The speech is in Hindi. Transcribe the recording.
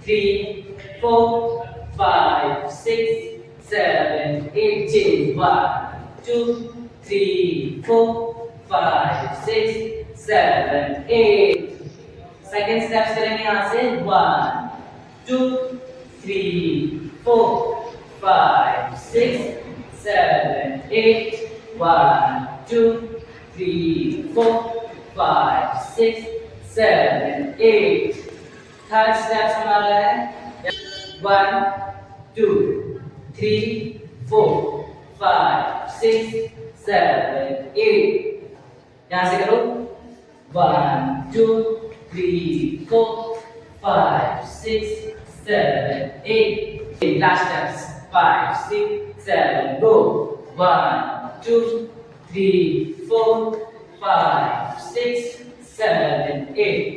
3, 4, 5, 6, 7, 8. Change. 1, 2, 3, 4, 5, 6, 7, 8. सेकेंड स्टेप्स करेंगे यहाँ से 1, 2, 3, 4, 5, 6, 7, 8. 1, 2, 3, 4, 5, 6, 7, 8. थर्ड स्टेप्स हमारा है 1, 2, 3, 4, 5, 6, 7, 8. यहाँ से करो 1, 2, 3, 4, 5, 6, 7, 8. Last steps 5, 6, 7. Go 1, 2, 3, 4, 5, 6, 7, 8.